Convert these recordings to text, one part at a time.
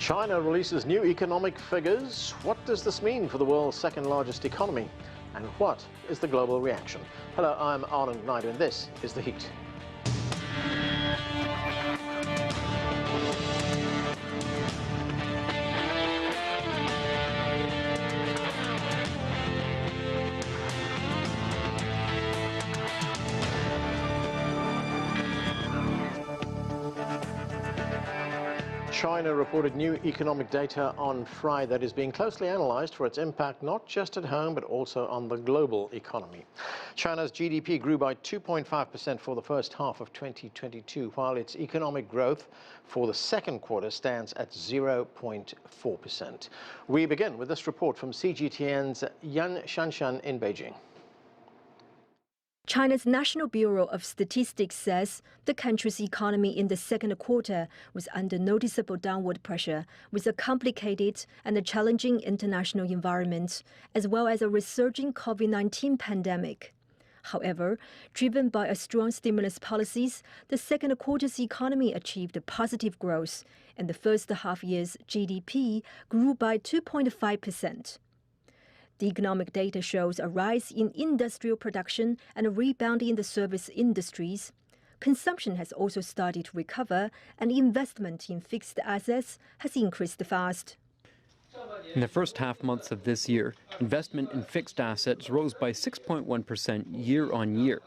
China releases new economic figures. What does this mean for the world's second largest economy? And what is the global reaction? Hello, I'm Anand Naidu and this is The Heat. China reported new economic data on Friday that is being closely analyzed for its impact not just at home but also on the global economy. China's GDP grew by 2.5% for the first half of 2022, while its economic growth for the second quarter stands at 0.4%. We begin with this report from CGTN's Shanshan in Beijing. China's National Bureau of Statistics says the country's economy in the second quarter was under noticeable downward pressure, with a complicated and a challenging international environment, as well as a resurging COVID-19 pandemic. However, driven by a strong stimulus policies, the second quarter's economy achieved a positive growth, and the first half year's GDP grew by 2.5%. The economic data shows a rise in industrial production and a rebound in the service industries. Consumption has also started to recover, and investment in fixed assets has increased fast. In the first half months of this year, investment in fixed assets rose by 6.1% year-on-year,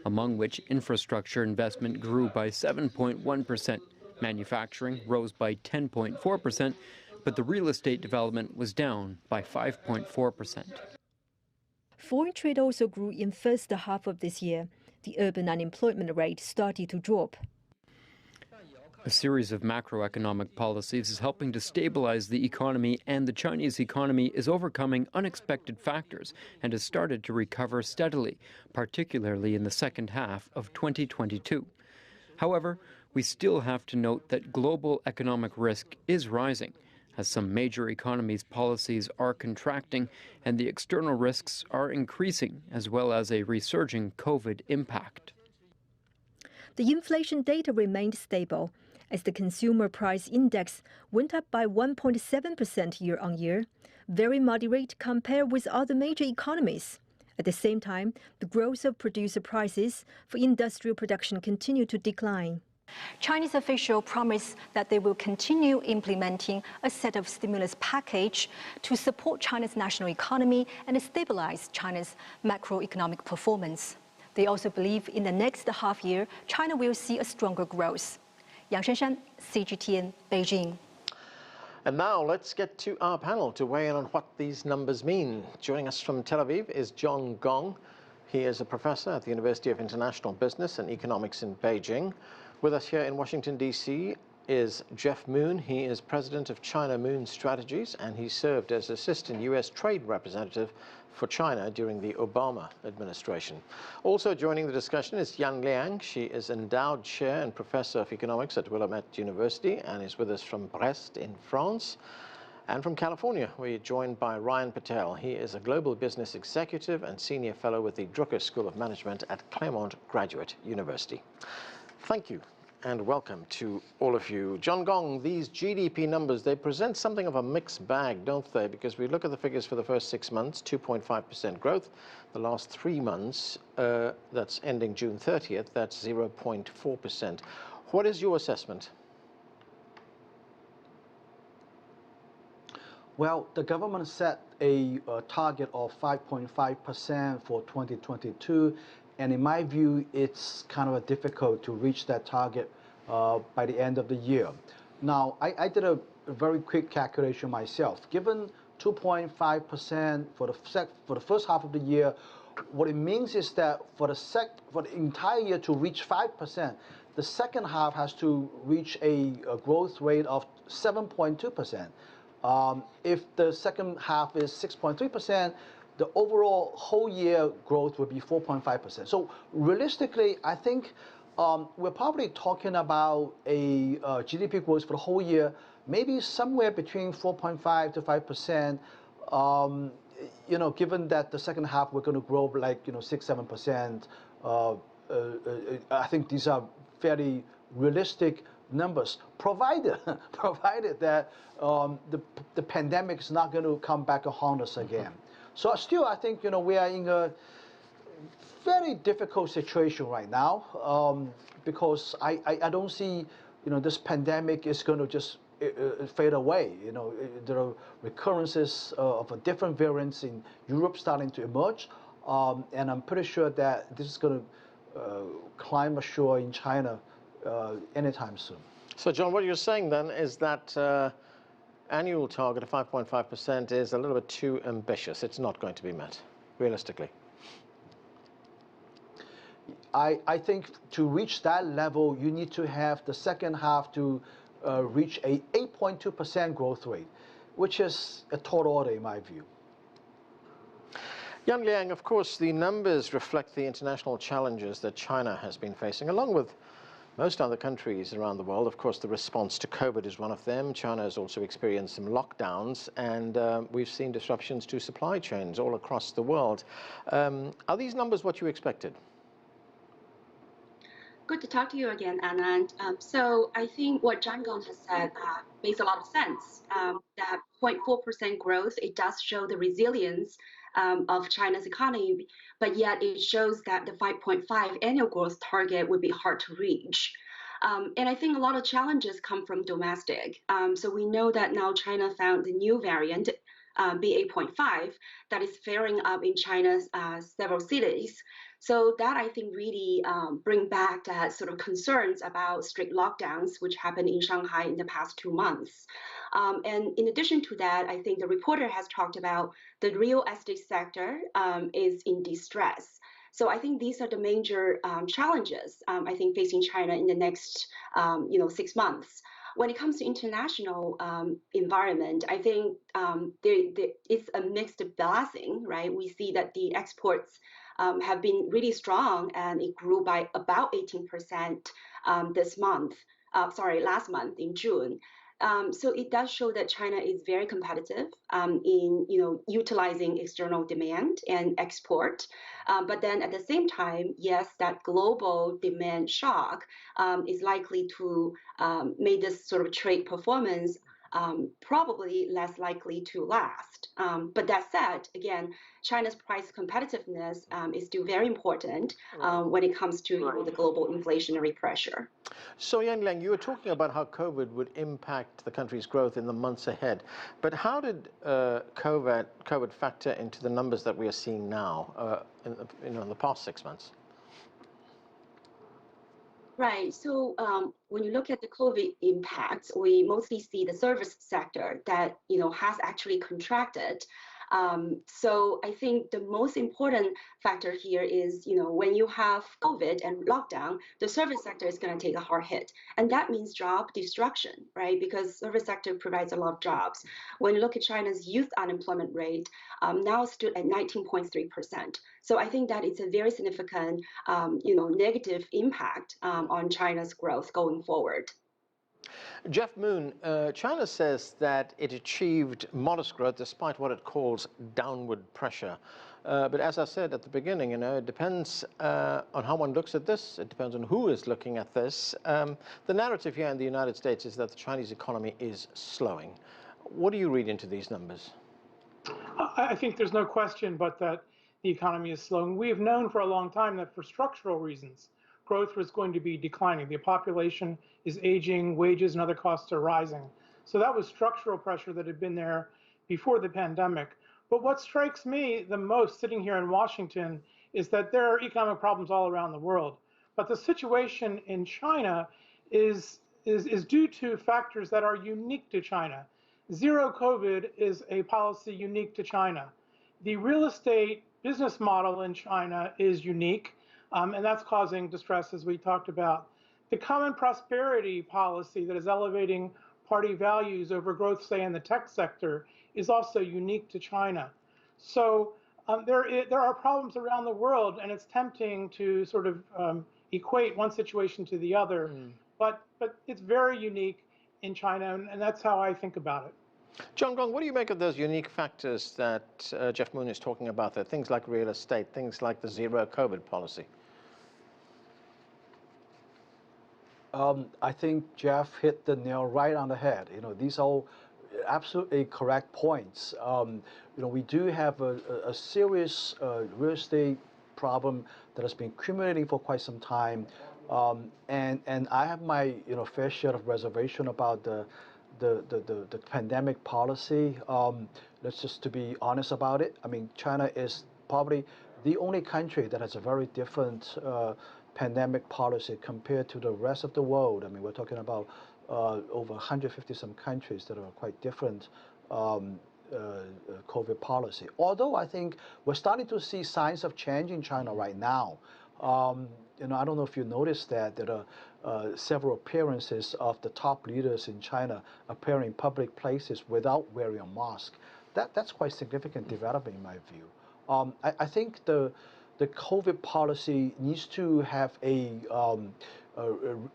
among which infrastructure investment grew by 7.1%. Manufacturing rose by 10.4%. But the real estate development was down by 5.4%. Foreign trade also grew in first half of this year. The urban unemployment rate started to drop. A series of macroeconomic policies is helping to stabilize the economy, and the Chinese economy is overcoming unexpected factors and has started to recover steadily, particularly in the second half of 2022. However, we still have to note that global economic risk is rising, as some major economies' policies are contracting and the external risks are increasing, as well as a resurging COVID impact. The inflation data remained stable, as the consumer price index went up by 1.7% year-on-year, very moderate compared with other major economies. At the same time, the growth of producer prices for industrial production continued to decline. Chinese officials promised that they will continue implementing a set of stimulus package to support China's national economy and stabilize China's macroeconomic performance. They also believe in the next half year, China will see a stronger growth. Shanshan, CGTN, Beijing. And now let's get to our panel to weigh in on what these numbers mean. Joining us from Tel Aviv is Gong. He is a professor at the University of International Business and Economics in Beijing. With us here in Washington, D.C. is Jeff Moon. He is president of China Moon Strategies, and he served as Assistant U.S. Trade Representative for China during the Obama administration. Also joining the discussion is Liang. She is Endowed Chair and Professor of Economics at Willamette University and is with us from Brest in France. And from California, we're joined by Patel. He is a Global Business Executive and Senior Fellow with the Drucker School of Management at Claremont Graduate University. Thank you and welcome to all of you. Gong, these GDP numbers, they present something of a mixed bag, don't they? Because we look at the figures for the first 6 months, 2.5% growth. The last 3 months, that's ending June 30th, that's 0.4%. What is your assessment? Well, the government set a target of 5.5% for 2022. And in my view, it's kind of difficult to reach that target by the end of the year. Now, I did a very quick calculation myself. Given 2.5% for the first half of the year, what it means is that for the entire year to reach 5%, the second half has to reach a growth rate of 7.2%. If the second half is 6.3%, the overall whole year growth would be 4.5%. So realistically, I think we're probably talking about a GDP growth for the whole year, maybe somewhere between 4.5 to 5%. Given that the second half we're going to grow like 6-7%. I think these are fairly realistic numbers, provided that the pandemic is not going to come back and haunt us again. So still, I think we are in a very difficult situation right now because I don't see this pandemic is going to just fade away. There are recurrences of different variants in Europe starting to emerge, and I'm pretty sure that this is going to climb ashore in China anytime soon. So, John, what you're saying then is that annual target of 5.5% is a little bit too ambitious. It's not going to be met, realistically. I think to reach that level, you need to have the second half to reach a 8.2% growth rate, which is a tall order in my view. Liang, of course, the numbers reflect the international challenges that China has been facing, along with most other countries around the world. Of course, the response to COVID is one of them. China has also experienced some lockdowns, and we've seen disruptions to supply chains all across the world. Are these numbers what you expected? Good to talk to you again, Anand. So I think what John Gong has said makes a lot of sense. That 0.4% growth, it does show the resilience of China's economy, but yet it shows that the 5.5 annual growth target would be hard to reach. And I think a lot of challenges come from domestic. So we know that now China found the new variant, BA.5, that is flaring up in China's several cities. So that, I think, really bring back that sort of concerns about strict lockdowns, which happened in Shanghai in the past 2 months. And in addition to that, I think the reporter has talked about the real estate sector is in distress. So I think these are the major challenges, I think, facing China in the next 6 months. When it comes to international environment, I think it's a mixed blessing, right? We see that the exports have been really strong, and it grew by about 18% last month in June. So it does show that China is very competitive in utilizing external demand and export. But then at the same time, yes, that global demand shock is likely to make this sort of trade performance probably less likely to last. But that said, again, China's price competitiveness is still very important when it comes to the global inflationary pressure. So, Liang, you were talking about how COVID would impact the country's growth in the months ahead. But how did COVID factor into the numbers that we are seeing now in the past 6 months? Right. So when you look at the COVID impacts, we mostly see the service sector that has actually contracted. So I think the most important factor here is, when you have COVID and lockdown, the service sector is going to take a hard hit. And that means job destruction, right? Because service sector provides a lot of jobs. When you look at China's youth unemployment rate, now stood at 19.3%. So I think that it's a very significant, negative impact on China's growth going forward. Jeff Moon, China says that it achieved modest growth despite what it calls downward pressure. But as I said at the beginning, it depends on how one looks at this. It depends on who is looking at this. The narrative here in the United States is that the Chinese economy is slowing. What do you read into these numbers? I think there's no question but that the economy is slowing. We have known for a long time that for structural reasons, growth was going to be declining. The population is aging, wages and other costs are rising. So that was structural pressure that had been there before the pandemic. But what strikes me the most sitting here in Washington is that there are economic problems all around the world. But the situation in China is due to factors that are unique to China. Zero COVID is a policy unique to China. The real estate business model in China is unique. And that's causing distress, as we talked about. The common prosperity policy that is elevating party values over growth, say, in the tech sector, is also unique to China. So there are problems around the world, and it's tempting to sort of equate one situation to the other. But it's very unique in China, and that's how I think about it. John Gong, what do you make of those unique factors that Jeff Moon is talking about there? Things like real estate, things like the zero COVID policy. I think Jeff hit the nail right on the head. These are absolutely correct points. We do have a serious real estate problem that has been accumulating for quite some time, and I have my fair share of reservation about the pandemic policy. Let's just to be honest about it. I mean, China is probably the only country that has a very different pandemic policy compared to the rest of the world. I mean, we're talking about over 150 some countries that are quite different COVID policy. Although I think we're starting to see signs of change in China right now. I don't know if you noticed that there are several appearances of the top leaders in China appearing in public places without wearing a mask. That's quite significant development in my view. I think the COVID policy needs to have a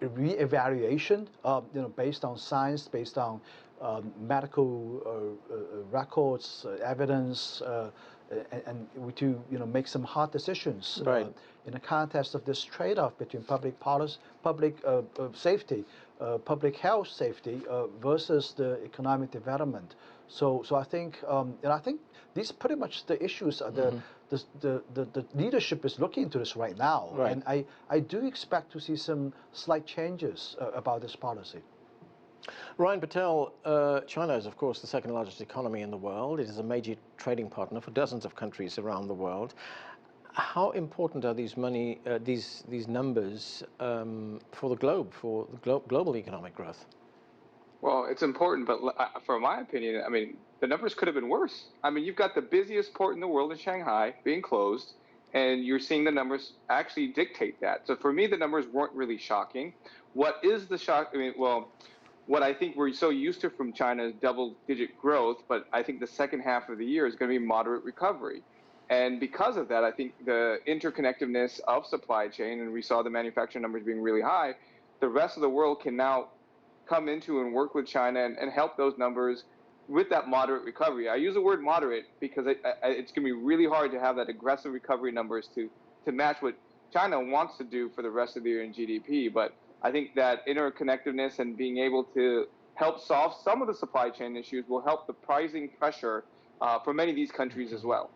re-evaluation, based on science, based on medical records, evidence, and we to make some hard decisions in the context of this trade-off between public policy, public safety, public health safety versus the economic development. So I think I think these pretty much the issues are the leadership is looking into this right now, and I do expect to see some slight changes about this policy. Ryan Patel, China is of course the second largest economy in the world. It is a major trading partner for dozens of countries around the world. How important are these numbers for the globe, for the global economic growth? Well, it's important, but from my opinion, I mean, the numbers could have been worse. I mean, you've got the busiest port in the world in Shanghai being closed, and you're seeing the numbers actually dictate that. So for me, the numbers weren't really shocking. What is the shock? I mean, well, what I think we're so used to from China is double-digit growth, but I think the second half of the year is going to be moderate recovery. And because of that, I think the interconnectedness of supply chain, and we saw the manufacturing numbers being really high, the rest of the world can now come into and work with China and help those numbers with that moderate recovery. I use the word moderate because it's going to be really hard to have that aggressive recovery numbers to match what China wants to do for the rest of the year in GDP. But I think that interconnectedness and being able to help solve some of the supply chain issues will help the pricing pressure for many of these countries as well.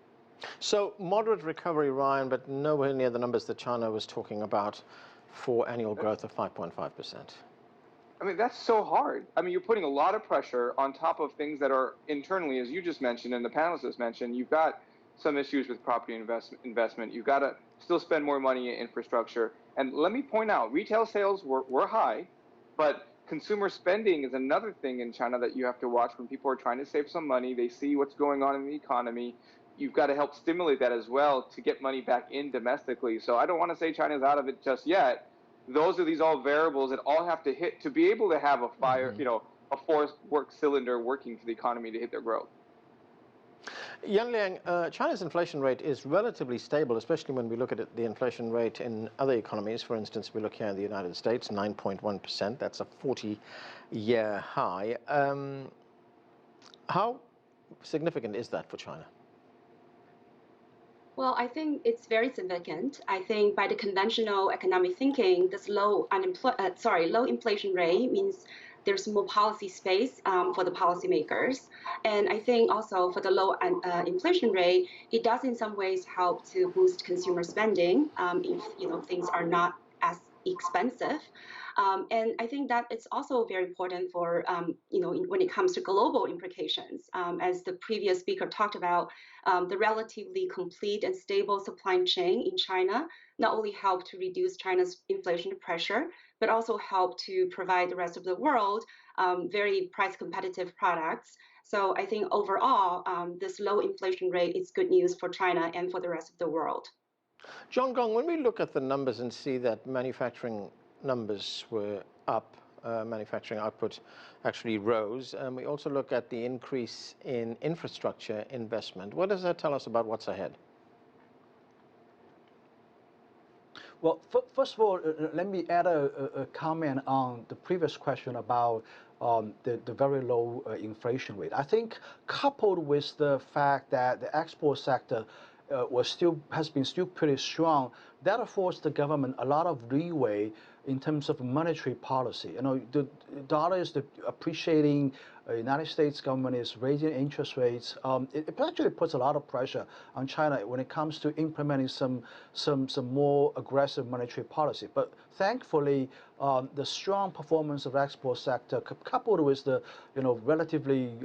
So moderate recovery, Ryan, but nowhere near the numbers that China was talking about for annual growth of 5.5%. I mean, that's so hard. I mean, you're putting a lot of pressure on top of things that are internally, as you just mentioned and the panelists just mentioned. You've got some issues with property investment. You've got to still spend more money in infrastructure. And let me point out, retail sales were high, but consumer spending is another thing in China that you have to watch when people are trying to save some money. They see what's going on in the economy. You've got to help stimulate that as well to get money back in domestically. So I don't want to say China's out of it just yet. Those are these all variables that all have to hit to be able to have a fire, a forced work cylinder working for the economy to hit their growth. Liang, China's inflation rate is relatively stable, especially when we look at the inflation rate in other economies. For instance, we look here in the United States, 9.1%. That's a 40-year high. How significant is that for China? Well, I think it's very significant. I think by the conventional economic thinking, this low inflation rate means there's more policy space for the policymakers. And I think also for the low inflation rate, it does in some ways help to boost consumer spending if things are not as expensive. And I think that it's also very important for, when it comes to global implications. As the previous speaker talked about, the relatively complete and stable supply chain in China not only help to reduce China's inflation pressure, but also help to provide the rest of the world very price competitive products. So I think overall, this low inflation rate is good news for China and for the rest of the world. John Gong, when we look at the numbers and see that manufacturing numbers were up, manufacturing output actually rose, and we also look at the increase in infrastructure investment, what does that tell us about what's ahead? Well, first of all, let me add a comment on the previous question about the very low inflation rate. I think coupled with the fact that the export sector has been still pretty strong. That affords the government a lot of leeway in terms of monetary policy. The dollar is appreciating. The United States government is raising interest rates. It actually puts a lot of pressure on China when it comes to implementing some more aggressive monetary policy. But thankfully, the strong performance of the export sector, coupled with the relatively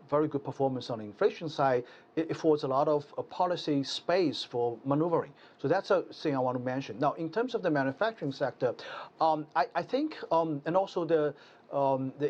very good performance on the inflation side, it affords a lot of policy space for maneuvering. So that's a thing I want to mention. Now, in terms of the manufacturing sector, I think, and also the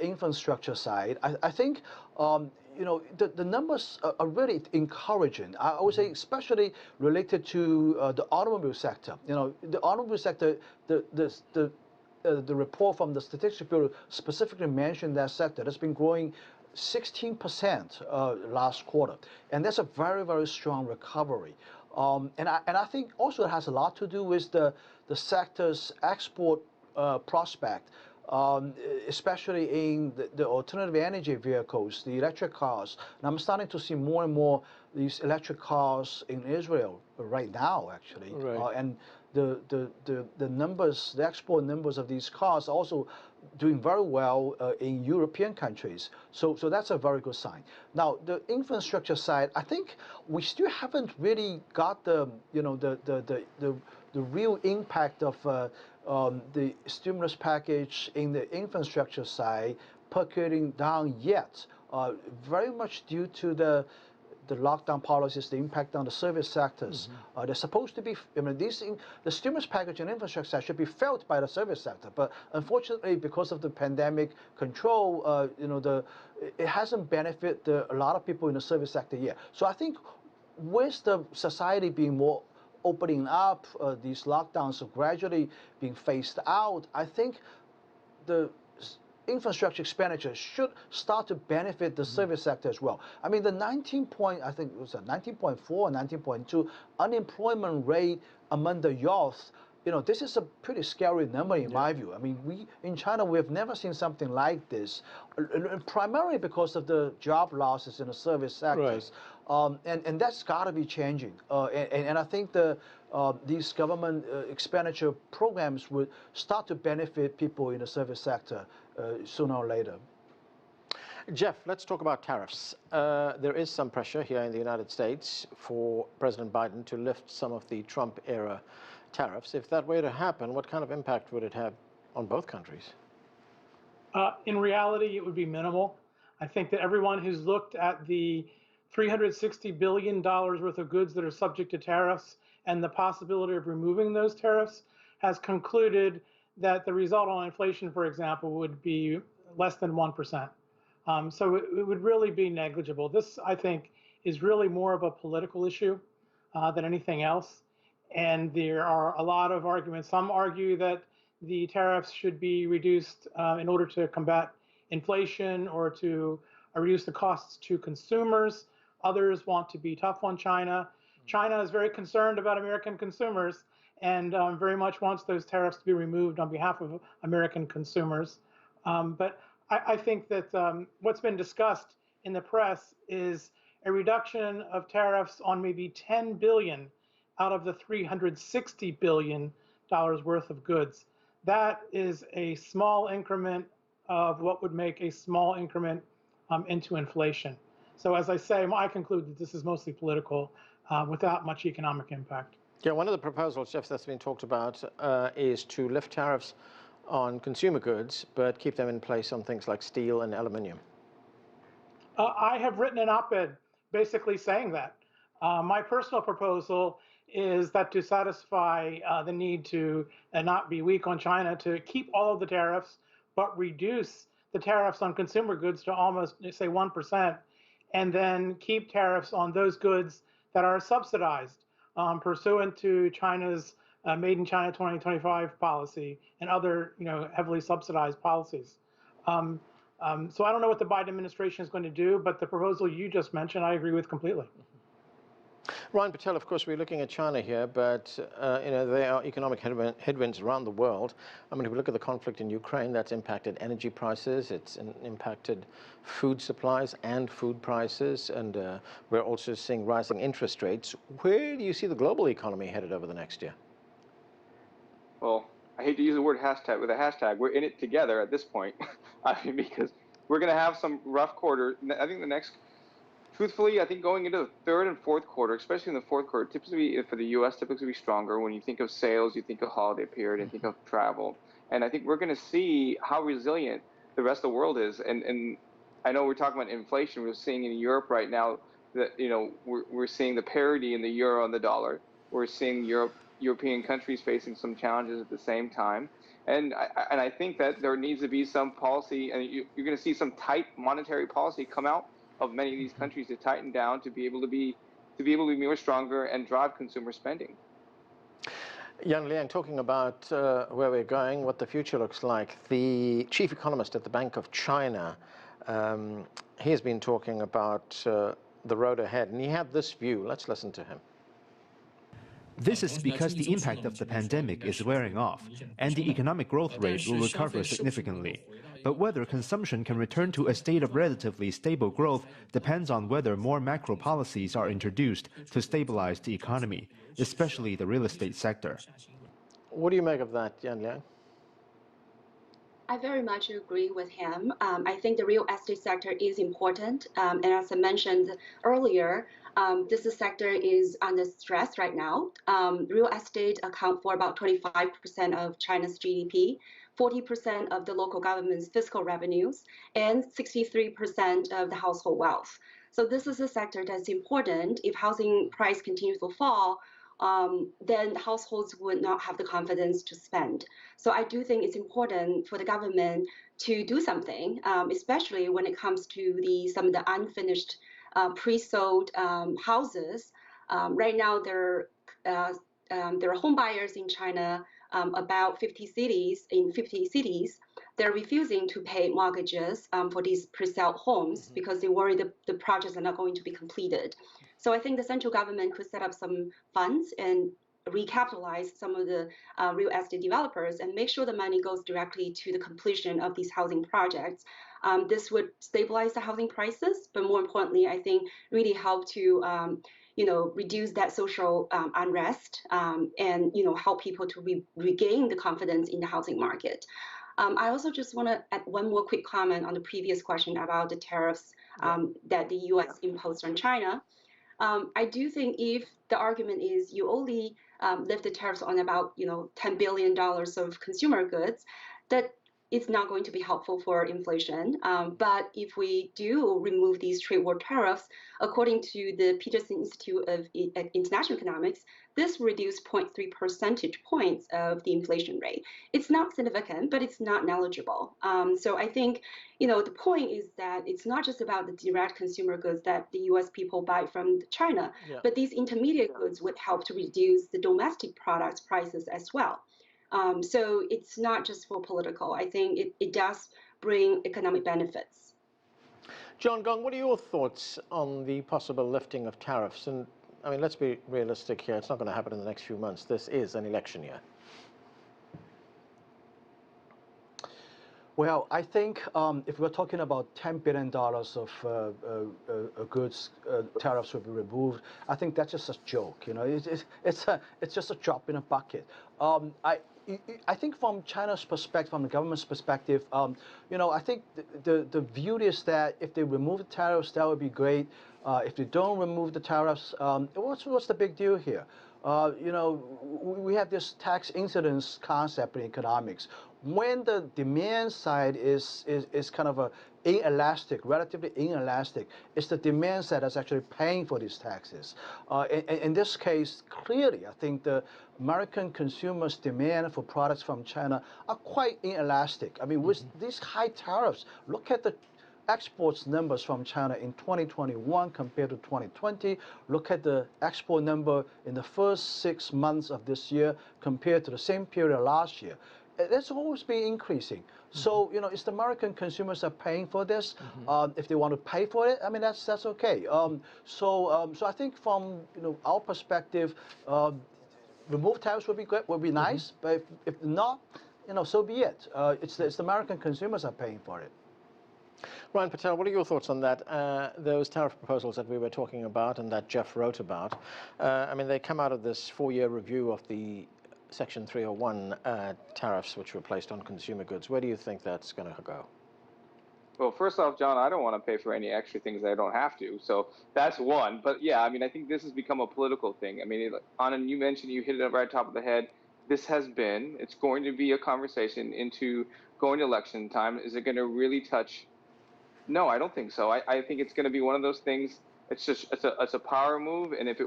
infrastructure side, I think, the numbers are really encouraging. I would say, especially related to the automobile sector. The automobile sector, the report from the Statistics Bureau specifically mentioned that sector that's been growing 16% last quarter, and that's a very, very strong recovery. And I think also it has a lot to do with the sector's export prospect, especially in the alternative energy vehicles, the electric cars. And I'm starting to see more and more these electric cars in Israel right now, actually. Right. And the numbers, the export numbers of these cars are also doing very well in European countries. So that's a very good sign. Now, the infrastructure side, I think we still haven't really got the real impact of the stimulus package in the infrastructure side percolating down yet. Very much due to the lockdown policies, the impact on the service sectors. They're supposed to be, the stimulus package and infrastructure should be felt by the service sector, but unfortunately, because of the pandemic control, it hasn't benefited a lot of people in the service sector yet. So I think with the society being more opening up, these lockdowns are gradually being phased out, I think the infrastructure expenditure should start to benefit the service sector as well. I mean, the 19.4 or 19.2 unemployment rate among the youth, this is a pretty scary number in my view. I mean, in China, we have never seen something like this, primarily because of the job losses in the service sectors. Right. And that's got to be changing. And I think these government expenditure programs would start to benefit people in the service sector sooner or later. Jeff, let's talk about tariffs. There is some pressure here in the United States for President Biden to lift some of the Trump-era tariffs. If that were to happen, what kind of impact would it have on both countries? In reality, it would be minimal. I think that everyone who's looked at the $360 billion worth of goods that are subject to tariffs and the possibility of removing those tariffs has concluded that the result on inflation, for example, would be less than 1%. So it would really be negligible. This, I think, is really more of a political issue than anything else. And there are a lot of arguments. Some argue that the tariffs should be reduced in order to combat inflation or to reduce the costs to consumers. Others want to be tough on China. China is very concerned about American consumers and very much wants those tariffs to be removed on behalf of American consumers. But I think that what's been discussed in the press is a reduction of tariffs on maybe $10 billion out of the $360 billion worth of goods. That is a small increment of what would make a small increment into inflation. So as I say, I conclude that this is mostly political without much economic impact. Yeah, one of the proposals, Jeff, that's been talked about is to lift tariffs on consumer goods, but keep them in place on things like steel and aluminium. I have written an op-ed basically saying that. My personal proposal is that to satisfy the need to not be weak on China, to keep all of the tariffs, but reduce the tariffs on consumer goods to almost, say, 1%, and then keep tariffs on those goods that are subsidized pursuant to China's Made in China 2025 policy and other, heavily subsidized policies. So I don't know what the Biden administration is going to do, but the proposal you just mentioned, I agree with completely. Ryan Patel, of course, we're looking at China here, but there are economic headwinds around the world. I mean, if we look at the conflict in Ukraine, that's impacted energy prices, it's impacted food supplies and food prices, and we're also seeing rising interest rates. Where do you see the global economy headed over the next year? Well, I hate to use the word hashtag with a hashtag. We're in it together at this point. I mean, because we're going to have some rough quarters. I think truthfully, I think going into the third and fourth quarter, especially in the fourth quarter, typically for the U.S., typically be stronger. When you think of sales, you think of holiday period, and think of travel. And I think we're going to see how resilient the rest of the world is. And I know we're talking about inflation. We're seeing in Europe right now that we're seeing the parity in the euro and the dollar. We're seeing European countries facing some challenges at the same time. And I think that there needs to be some policy, and you're going to see some tight monetary policy come out of many of these countries to tighten down to be able to be more stronger and drive consumer spending. Liang, talking about where we're going, what the future looks like, the chief economist at the Bank of China, he has been talking about the road ahead, and he had this view. Let's listen to him. This is because the impact of the pandemic is wearing off, and the economic growth rate will recover significantly. But whether consumption can return to a state of relatively stable growth depends on whether more macro policies are introduced to stabilize the economy, especially the real estate sector. What do you make of that, Liang? I very much agree with him. I think the real estate sector is important. And as I mentioned earlier, this sector is under stress right now. Real estate account for about 25% of China's GDP, 40% of the local government's fiscal revenues, and 63% of the household wealth. So this is a sector that's important. If housing price continues to fall, then households would not have the confidence to spend. So I do think it's important for the government to do something, especially when it comes to some of the unfinished pre-sold houses. Right now, there are home buyers in China, about 50 cities. They're refusing to pay mortgages for these pre-sold homes because they worry the projects are not going to be completed. So I think the central government could set up some funds and recapitalize some of the real estate developers and make sure the money goes directly to the completion of these housing projects. This would stabilize the housing prices, but more importantly, I think really help to reduce that social unrest and help people to regain the confidence in the housing market. I also just want to add one more quick comment on the previous question about the tariffs that the U.S. imposed on China. I do think if the argument is you only lift the tariffs on about $10 billion of consumer goods, that it's not going to be helpful for inflation. But if we do remove these trade war tariffs, according to the Peterson Institute of International Economics, this reduced 0.3 percentage points of the inflation rate. It's not significant, but it's not negligible. So I think, the point is that it's not just about the direct consumer goods that the U.S. people buy from China, but these intermediate goods would help to reduce the domestic products prices as well. So it's not just for political. I think it does bring economic benefits. John Gong, what are your thoughts on the possible lifting of tariffs? And I mean, let's be realistic here. It's not going to happen in the next few months. This is an election year. Well, I think if we're talking about $10 billion of goods tariffs will be removed, I think that's just a joke. It's just a drop in a bucket. I think from China's perspective, from the government's perspective, I think the view is that if they remove the tariffs, that would be great. If they don't remove the tariffs, what's the big deal here? We have this tax incidence concept in economics. When the demand side is kind of relatively inelastic, it's the demand side that's actually paying for these taxes. In this case, clearly, I think the American consumers' demand for products from China are quite inelastic. I mean, with these high tariffs, look at the exports numbers from China in 2021 compared to 2020. Look at the export number in the first 6 months of this year compared to the same period last year. It's always been increasing. So, it's the American consumers are paying for this. If they want to pay for it, I mean, that's okay. So I think from, our perspective, remove tariffs would be good, would be nice. But if not, so be it. It's the American consumers are paying for it. Ryan Patel, what are your thoughts on that? Those tariff proposals that we were talking about and that Jeff wrote about, I mean, they come out of this 4-year review of the Section 301 tariffs which were placed on consumer goods. Where do you think that's going to go? Well, first off, John, I don't want to pay for any extra things I don't have to. So that's one. But yeah, I mean, I think this has become a political thing. I mean, Anand, you mentioned, you hit it up right top of the head. It's going to be a conversation into going to election time. Is it going to really touch? No, I don't think so. I think it's going to be one of those things. It's a power move. And if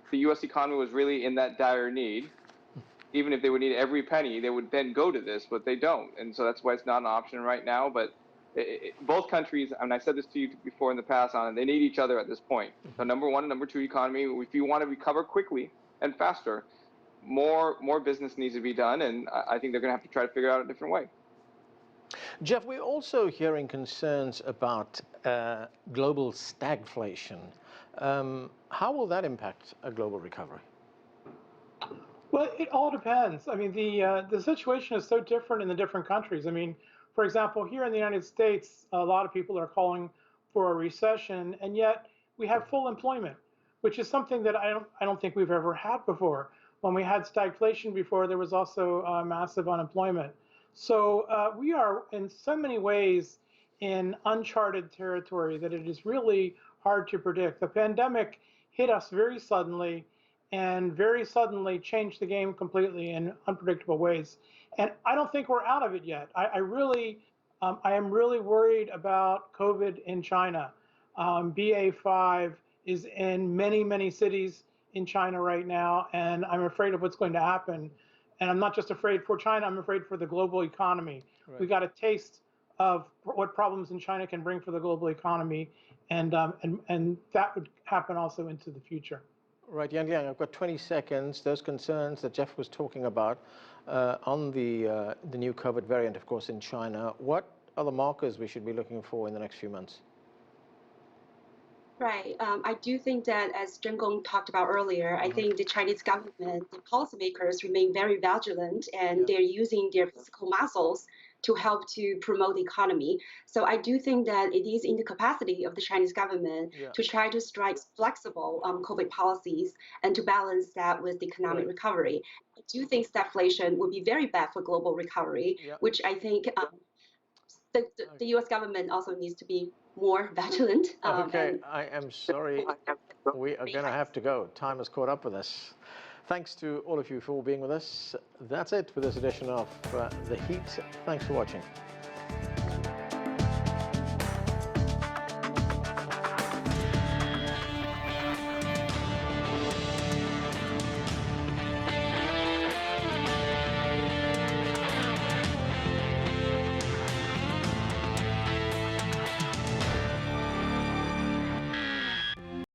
the U.S. economy was really in that dire need, even if they would need every penny, they would then go to this, but they don't. And so that's why it's not an option right now. But both countries, and I said this to you before in the past, they need each other at this point. So number one and number two economy, if you want to recover quickly and faster, more business needs to be done. And I think they're going to have to try to figure out a different way. Jeff, we're also hearing concerns about global stagflation. How will that impact a global recovery? Well, it all depends. I mean, the situation is so different in the different countries. I mean, for example, here in the United States, a lot of people are calling for a recession, and yet we have full employment, which is something that I don't think we've ever had before. When we had stagflation before, there was also massive unemployment. So we are in so many ways in uncharted territory that it is really hard to predict. The pandemic hit us very suddenly and very suddenly changed the game completely in unpredictable ways. And I don't think we're out of it yet. I am really worried about COVID in China. BA.5 is in many, many cities in China right now, and I'm afraid of what's going to happen. And I'm not just afraid for China, I'm afraid for the global economy. Right. We got a taste of what problems in China can bring for the global economy, and that would happen also into the future. Right, Liang, I've got 20 seconds. Those concerns that Jeff was talking about on the new COVID variant, of course, in China, what are the markers we should be looking for in the next few months? Right. I do think that, as Gong talked about earlier, I think the Chinese government, the policymakers remain very vigilant, and they're using their physical muscles to help to promote the economy. So I do think that it is in the capacity of the Chinese government to try to strike flexible COVID policies and to balance that with the economic recovery. I do think stagflation would be very bad for global recovery, which I think the U.S. government also needs to be more vigilant. Okay, I am sorry. We are going to have to go. Time has caught up with us. Thanks to all of you for being with us. That's it for this edition of The Heat. Thanks for watching.